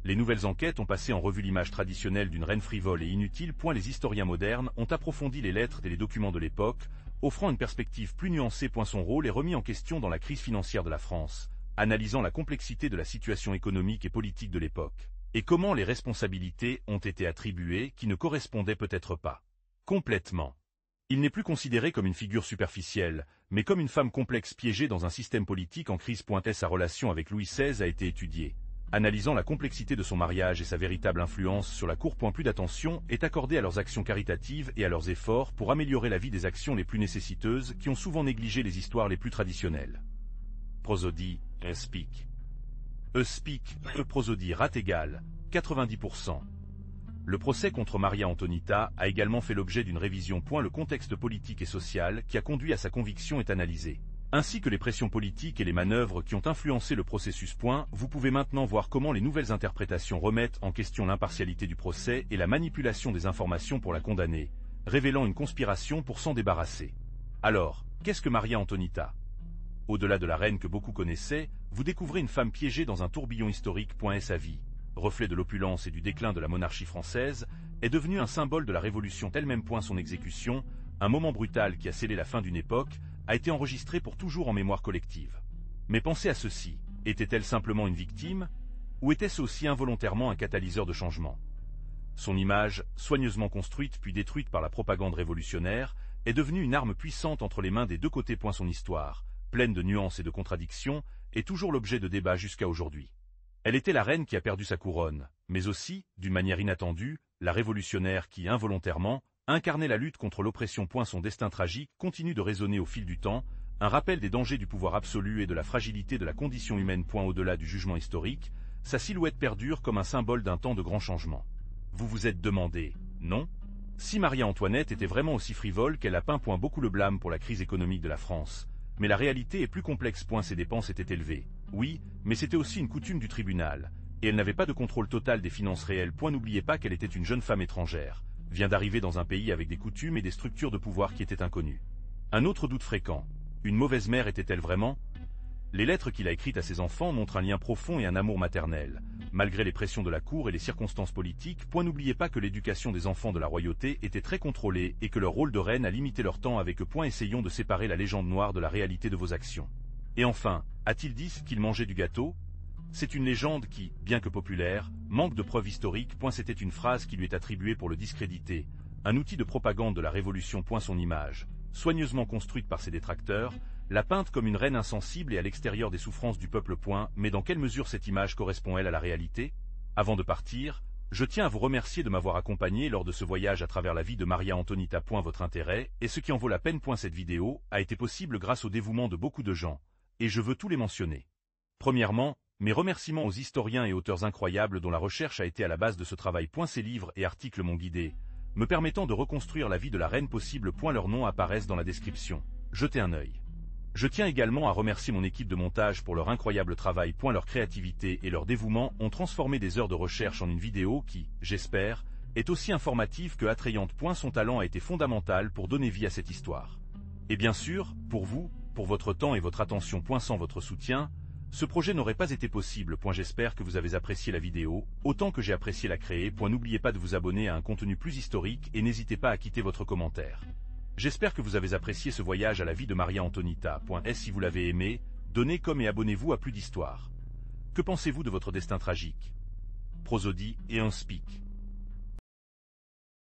A: Les nouvelles enquêtes ont passé en revue l'image traditionnelle d'une reine frivole et inutile. Les historiens modernes ont approfondi les lettres et les documents de l'époque, offrant une perspective plus nuancée. Son rôle est remis en question dans la crise financière de la France, analysant la complexité de la situation économique et politique de l'époque, et comment les responsabilités ont été attribuées qui ne correspondaient peut-être pas complètement. Il n'est plus considéré comme une figure superficielle, mais comme une femme complexe piégée dans un système politique en crise. Sa relation avec Louis XVI a été étudiée, analysant la complexité de son mariage et sa véritable influence sur la cour. Plus d'attention est accordée à leurs actions caritatives et à leurs efforts pour améliorer la vie des actions les plus nécessiteuses qui ont souvent négligé les histoires les plus traditionnelles. Prosodie, speak. Speak, prosodie rate égale 90%. Le procès contre Maria Antonita a également fait l'objet d'une révision. Le contexte politique et social qui a conduit à sa conviction est analysé, ainsi que les pressions politiques et les manœuvres qui ont influencé le processus. Vous pouvez maintenant voir comment les nouvelles interprétations remettent en question l'impartialité du procès et la manipulation des informations pour la condamner, révélant une conspiration pour s'en débarrasser. Alors, qu'est-ce que Maria Antonita? Au-delà de la reine que beaucoup connaissaient, vous découvrez une femme piégée dans un tourbillon historique. Sa vie, reflet de l'opulence et du déclin de la monarchie française, est devenue un symbole de la Révolution elle-même. Son exécution, un moment brutal qui a scellé la fin d'une époque, a été enregistré pour toujours en mémoire collective. Mais pensez à ceci, était-elle simplement une victime, ou était-ce aussi involontairement un catalyseur de changement? Son image, soigneusement construite puis détruite par la propagande révolutionnaire, est devenue une arme puissante entre les mains des deux côtés. Son histoire, pleine de nuances et de contradictions, est toujours l'objet de débats jusqu'à aujourd'hui. Elle était la reine qui a perdu sa couronne, mais aussi, d'une manière inattendue, la révolutionnaire qui, involontairement, incarnait la lutte contre l'oppression. Son destin tragique continue de résonner au fil du temps, un rappel des dangers du pouvoir absolu et de la fragilité de la condition humaine. Au-delà du jugement historique, sa silhouette perdure comme un symbole d'un temps de grands changements. Vous vous êtes demandé, non? Si Marie-Antoinette était vraiment aussi frivole qu'elle a peint. Beaucoup le blâme pour la crise économique de la France. Mais la réalité est plus complexe. Ses dépenses étaient élevées. Oui, mais c'était aussi une coutume du tribunal. Et elle n'avait pas de contrôle total des finances réelles. N'oubliez pas qu'elle était une jeune femme étrangère, vient d'arriver dans un pays avec des coutumes et des structures de pouvoir qui étaient inconnues. Un autre doute fréquent. Une mauvaise mère était-elle vraiment? Les lettres qu'il a écrites à ses enfants montrent un lien profond et un amour maternel, malgré les pressions de la cour et les circonstances politiques. N'oubliez pas que l'éducation des enfants de la royauté était très contrôlée et que leur rôle de reine a limité leur temps avec eux. Essayons de séparer la légende noire de la réalité de vos actions. Et enfin, a-t-il dit qu'il mangeait du gâteau? C'est une légende qui, bien que populaire, manque de preuves historiques. C'était une phrase qui lui est attribuée pour le discréditer, un outil de propagande de la Révolution. Son image, soigneusement construite par ses détracteurs, la peinte comme une reine insensible et à l'extérieur des souffrances du peuple. Mais dans quelle mesure cette image correspond-elle à la réalité? Avant de partir, je tiens à vous remercier de m'avoir accompagné lors de ce voyage à travers la vie de Maria Antonita. Votre intérêt, et ce qui en vaut la peine. Cette vidéo a été possible grâce au dévouement de beaucoup de gens, et je veux tous les mentionner. Premièrement, mes remerciements aux historiens et auteurs incroyables dont la recherche a été à la base de ce travail. Ces livres et articles m'ont guidé, me permettant de reconstruire la vie de la reine possible. Leurs noms apparaissent dans la description. Jetez un œil. Je tiens également à remercier mon équipe de montage pour leur incroyable travail. Leur créativité et leur dévouement ont transformé des heures de recherche en une vidéo qui, j'espère, est aussi informative que attrayante. Son talent a été fondamental pour donner vie à cette histoire. Et bien sûr, pour vous, pour votre temps et votre attention. Sans votre soutien, ce projet n'aurait pas été possible. J'espère que vous avez apprécié la vidéo, autant que j'ai apprécié la créer. N'oubliez pas de vous abonner à un contenu plus historique et n'hésitez pas à quitter votre commentaire. J'espère que vous avez apprécié ce voyage à la vie de Maria Antonita. Si vous l'avez aimé, donnez comme et abonnez-vous à plus d'histoires. Que pensez-vous de votre destin tragique? Prosodie et un speak.